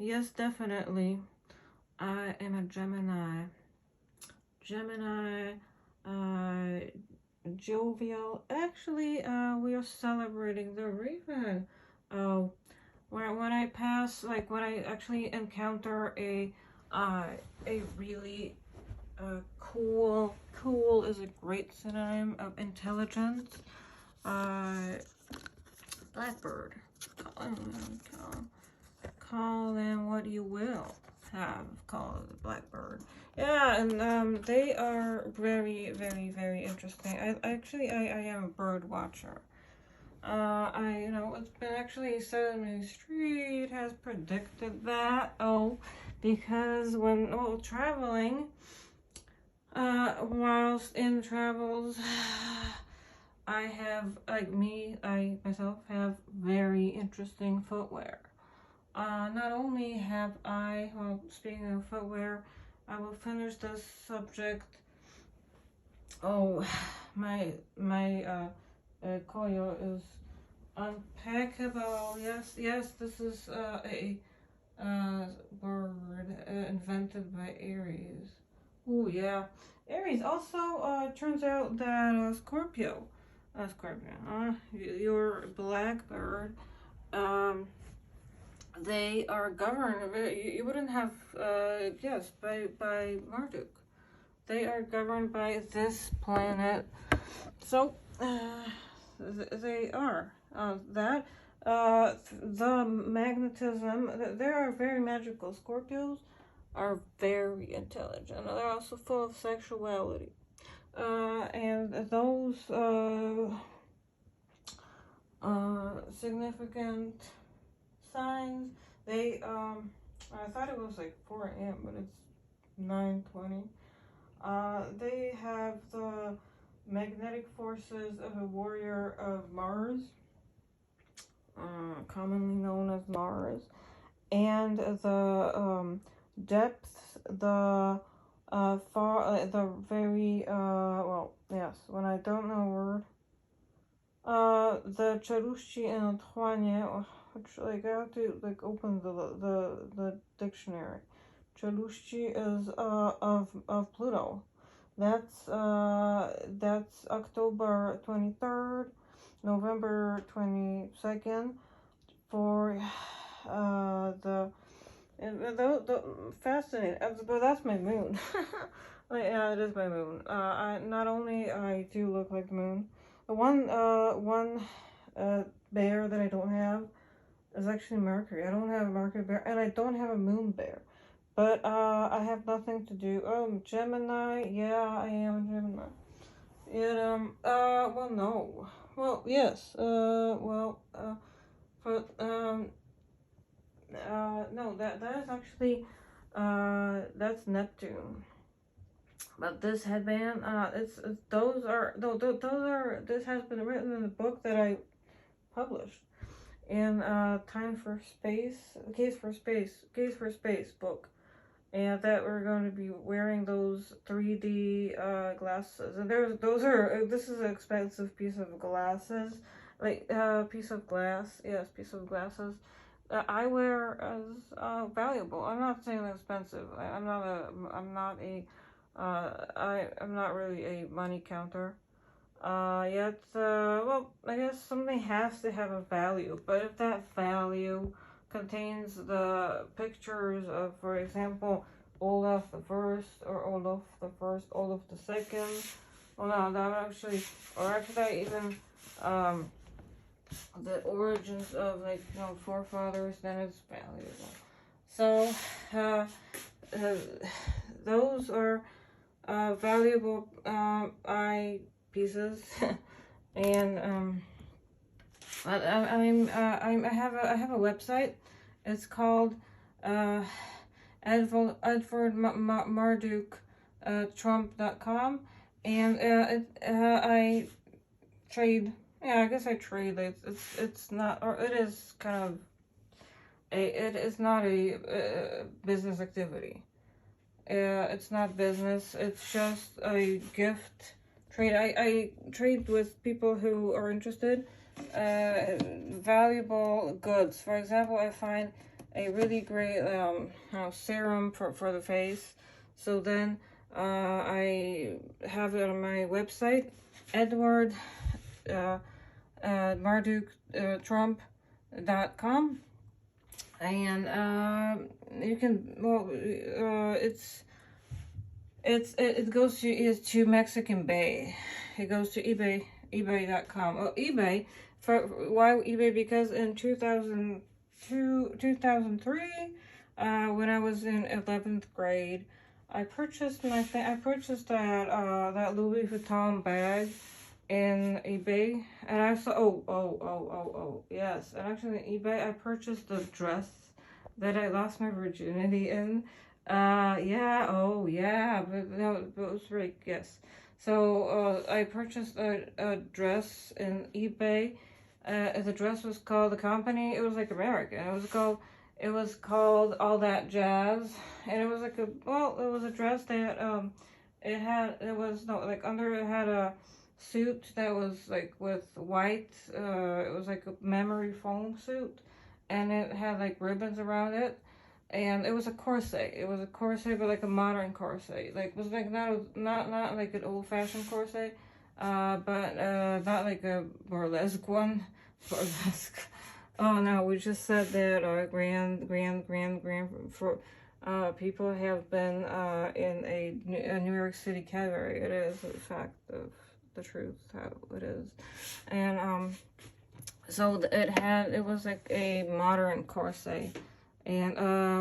Yes, definitely. I am a Gemini. Gemini, uh, jovial. Actually, we are celebrating the Raven. Oh, when I pass, like when I actually encounter uh, a really cool is a great synonym of intelligence. Uh, Blackbird. Call, call them what you will. Have called the Blackbird. Yeah, and they are very interesting. I am a bird watcher. It's been actually Sesame Street has predicted that. Oh, because when traveling, whilst in travels, I myself have very interesting footwear. Not only have well, speaking of footwear, I will finish this subject. Oh, my koyo is unpackable. Yes, this is a word invented by Aries. Oh yeah, Aries. Also, turns out that Scorpio, your blackbird, they are governed. You wouldn't have yes by Marduk. They are governed by this planet. So they are that the magnetism. They are very magical. Scorpios are very intelligent. They're also full of sexuality. And those significant signs, they I thought it was like 4 a.m., but it's 9:20. They have the magnetic forces of a warrior of Mars, commonly known as Mars, and the depth, the the very well, yes. When I don't know a word, the Cherushchi and Antoine, which like I have to like open the dictionary. Cherushchi is of Pluto. That's October 23rd, November 22nd for the fascinating. But that's my moon. Like, yeah, it is my moon. I not only I do look like the moon. The one bear that I don't have is actually Mercury. I don't have a Mercury bear, and I don't have a moon bear. But I have nothing to do. Oh, Gemini. Yeah, I am a Gemini. Well, no. Well, yes. But no, that is actually, that's Neptune. But this headband, those are, those are, this has been written in the book that I published in Time for Space, Case for Space book. And that we're going to be wearing those 3D glasses. And this is an expensive piece of glasses. Like, piece of glass. Yes, piece of glasses. Eyewear is valuable. I'm not saying they're expensive. I'm not really a money counter. Yet, well, I guess something has to have a value. But if that value contains the pictures of, for example, Olaf the First or Olaf the First, Olaf the Second. Well, no, that actually, or actually even the origins of like forefathers, then it's valuable. So those are valuable eye pieces, and I have a website. It's called Edward Marduk Trump.com, and I trade. Yeah, I guess I trade. It's not, or it is kind of it is not a business activity. It's not business. It's just a gift trade. I trade with people who are interested. Valuable goods. For example, I find a really great serum for the face. So then I have it on my website, Edward MardukTrump.com, and you can, well, it goes to Mexican Bay. It goes to ebay.com. Oh, eBay. Why eBay? Because in 2003, when I was in 11th grade, I purchased that Louis Vuitton bag in eBay, and I saw, yes, and actually in eBay I purchased the dress that I lost my virginity in. Yeah, oh yeah, but no, it was right, yes. So I purchased a dress in eBay. The dress was called, the company, it was like American. It was called All That Jazz, and it was like it was a dress that it had a suit that was like with white, it was like a memory foam suit, and it had like ribbons around it, and it was a corset. It was a corset, but like a modern corset. Like, it was like not like an old fashioned corset, but not like a burlesque one. Burlesque. Oh no, we just said that grand for people have been in a New York City cabaret. It is a fact of the truth how it is, and so it was like a modern corset. And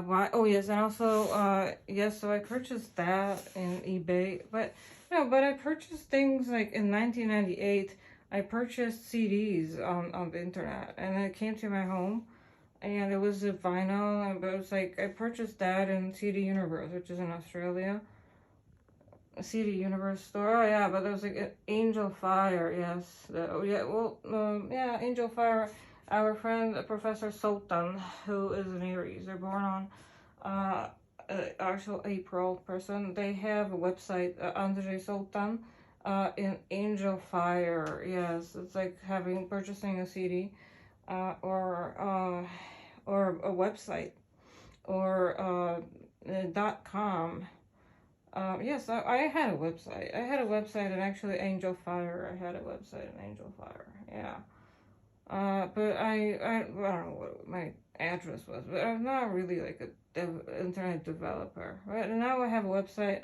why? Oh yes, and also yes. So I purchased that in eBay, but no, but I purchased things like in 1998. I purchased CDs on the internet, and it came to my home, and it was a vinyl. And but it was like I purchased that in CD Universe, which is in Australia. A CD Universe store. Oh yeah, but there was like Angel Fire. Yes. Oh yeah. Well, yeah, Angel Fire. Our friend Professor Sultan, who is an Aries, they're born on actual April person. They have a website, Andre Sultan, in Angel Fire. Yes, it's like purchasing a CD, or a website, or .com. Yes, I had a website. And actually Angel Fire. I had a website in Angel Fire. Yeah. But I don't know what my address was, but I'm not really like a internet developer, right? And now I have a website,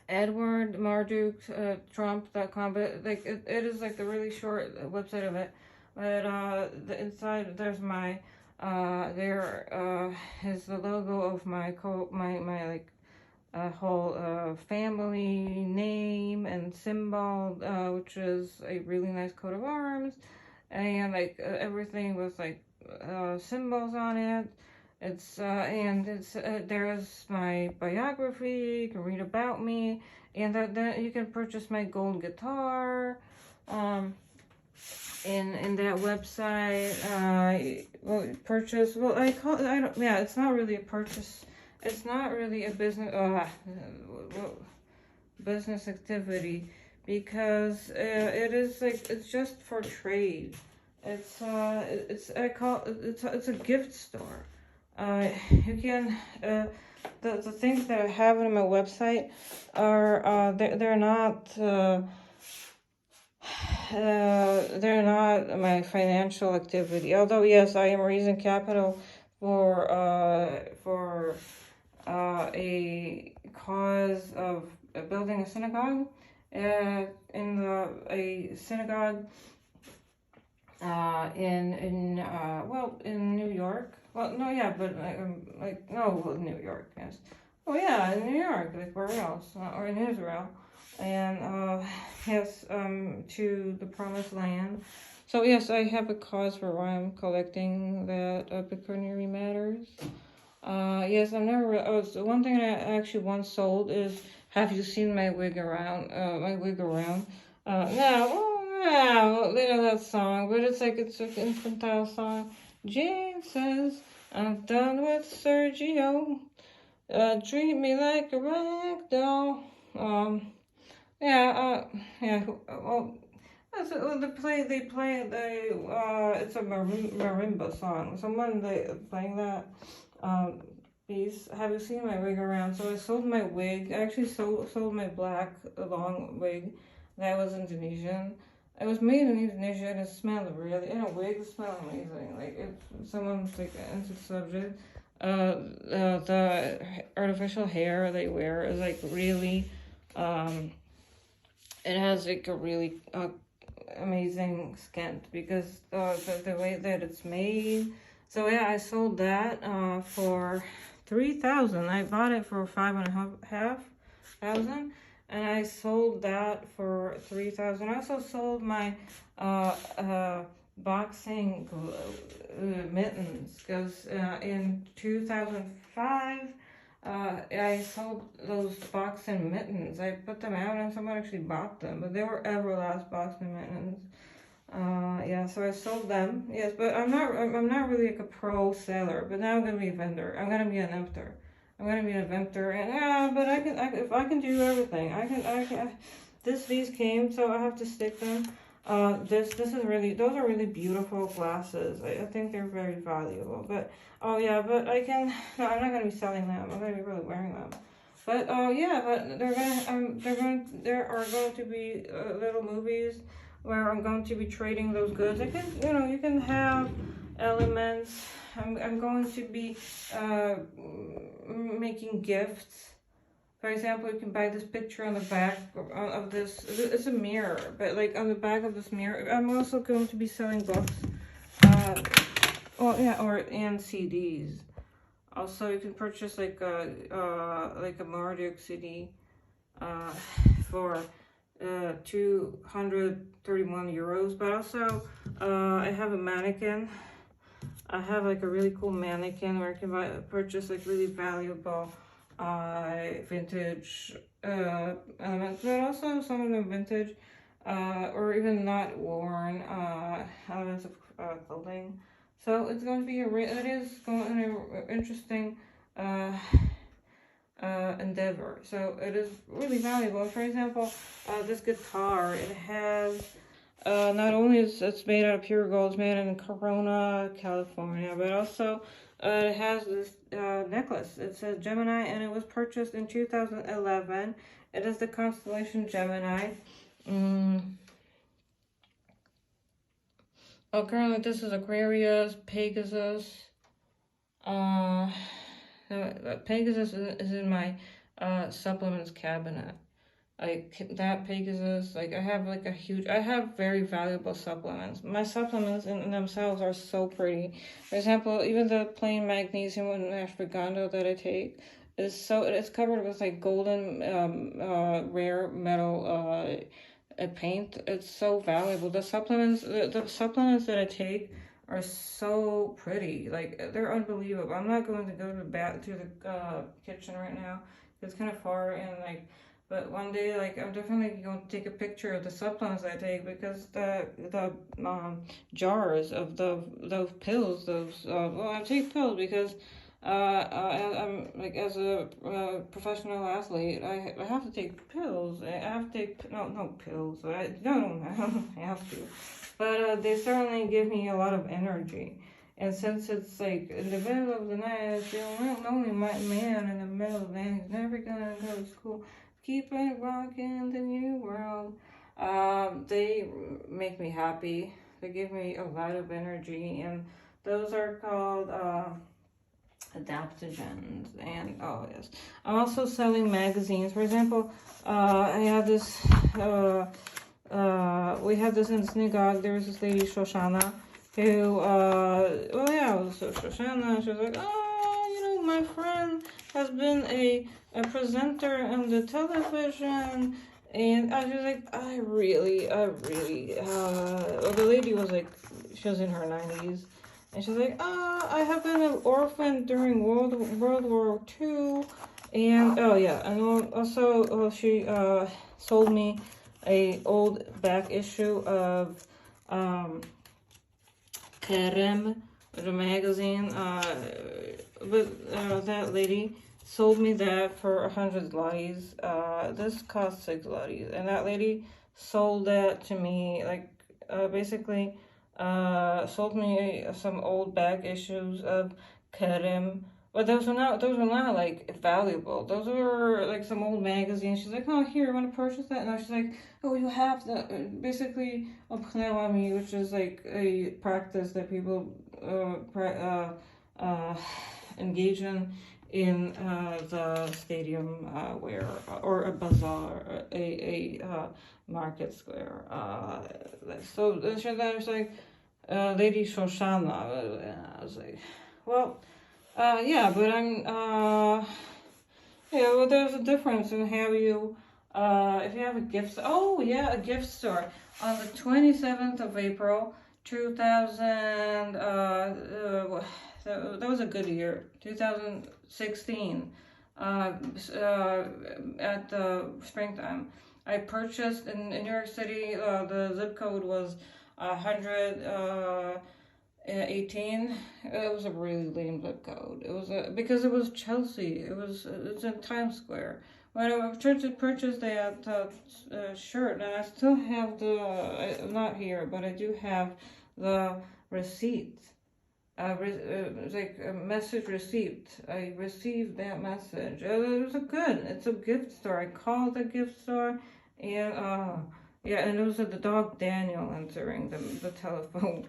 Edward Marduk Trump.com, but like it is like the really short website of it. But the inside there's my there is the logo of my like whole family name and symbol, which is a really nice coat of arms, and like everything with like symbols on it. It's there's my biography. You can read about me, and then you can purchase my gold guitar. In that website, purchase. Well, I don't. Yeah, it's not really a purchase. It's not really a business activity, because it is like it's just for trade. It's a gift store. You can the things that I have on my website are they're not my financial activity. Although yes, I am raising capital for a cause of building a synagogue, a synagogue in New York. Well, no, yeah, but New York, yes. Oh yeah, in New York, like where else? Or in Israel, and yes, to the Promised Land. So yes, I have a cause for why I'm collecting that pecuniary matters. Yes, I've never. The one thing I actually once sold is, "Have you seen my wig around?" My wig around. No, you know that song, but it's like an infantile song. Jane says, "I'm done with Sergio. Treat me like a rag doll." Yeah. Well, That's they play it's a marimba song. Someone they playing that piece. Have you seen my wig around? So I sold my wig. I actually sold my black long wig that was Indonesian. It was made in Indonesia and it smelled really, in a wig it smelled amazing. Like if someone's like into the subject, the artificial hair they wear is like really, it has like a really amazing skin because the way that it's made. So yeah, I sold that for 3,000. I bought it for 5,500, and I sold that for 3,000. I also sold my boxing mittens because in 2005 I sold those boxing mittens. I put them out and someone actually bought them, but they were Everlast boxing mittens. Yeah, so I sold them. Yes, but I'm not really like a pro seller. But now I'm gonna be a vendor. I'm gonna be an inventor. I'm gonna be an inventor, and yeah, but if I can do everything, I can. These came, so I have to stick them. This is really, those are really beautiful glasses. I think they're very valuable. But oh yeah, but I can. No, I'm not gonna be selling them. I'm gonna be really wearing them. But oh yeah, but there are going to be little movies where I'm going to be trading those goods. I can, you can have elements. I'm going to be making gifts. For example, you can buy this picture on the back of this. It's a mirror, but like on the back of this mirror, I'm also going to be selling books. And CDs. Also, you can purchase like a Marduk CD for 231 euros. But also, I have a mannequin. I have like a really cool mannequin where I can purchase like really valuable vintage elements, but also some of them vintage or even not worn elements of clothing. So it's going to be it is going to be an interesting endeavor. So it is really valuable. For example, this guitar, it has not only is it's made out of pure gold, it's made in Corona, California, but also it has this necklace. It says Gemini, and it was purchased in 2011. It is the constellation Gemini. Oh, currently this is Aquarius, Pegasus. Pegasus is in my supplements cabinet. Like that Pegasus, like I have very valuable supplements. My supplements in themselves are so pretty. For example, even the plain magnesium and ashwagandha that I take it's covered with like golden rare metal paint. It's so valuable. The supplements that I take are so pretty. Like they're unbelievable. I'm not going to go to the kitchen right now. It's kind of far and like. But one day, like, I'm definitely going to take a picture of the supplements I take because the jars of those pills, I take pills because I'm like as a professional athlete, I have to take pills. I have to take no pills. I don't have to, but they certainly give me a lot of energy. And since it's like in the middle of the night, I feel lonely. My man in the middle of the night, he's never gonna go to school. Keep it rocking the new world. They make me happy. They give me a lot of energy, and those are called adaptogens. And oh yes, I'm also selling magazines. For example, I have this. We had this in synagogue. There was this lady Shoshana who. So Shoshana. She was like, my friend has been a presenter on the television, and I was like, the lady was like, she was in her 90s, and she's like, I have been an orphan during World War II, and also she sold me a old back issue of Kerem, the magazine, that lady sold me that for 100 zlotys. This cost 6 zlotys, and that lady sold that to me, like basically sold me some old back issues of Kerem. But those were not like valuable. Those were like some old magazines. She's like, oh, here, you want to purchase that? And I was like, oh, you have the basically obchnęła, which is like a practice that people engage in the stadium where or a bazaar, a market square. So then was like, Lady Shoshana. I was like, well, yeah, but yeah, well, there's a difference in how you, if you have a gift, oh yeah, a gift store. On the 27th of April, 2000, that was a good year, 2016, at springtime. I purchased in New York City, the zip code was 118. It was a really lame zip code. It was because it was Chelsea. It's in Times Square. When I purchased that shirt, and I still have not here, but I do have the receipt. Like a message receipt. I received that message. It's a gift store. I called the gift store, and yeah, and it was the dog Daniel answering the telephone.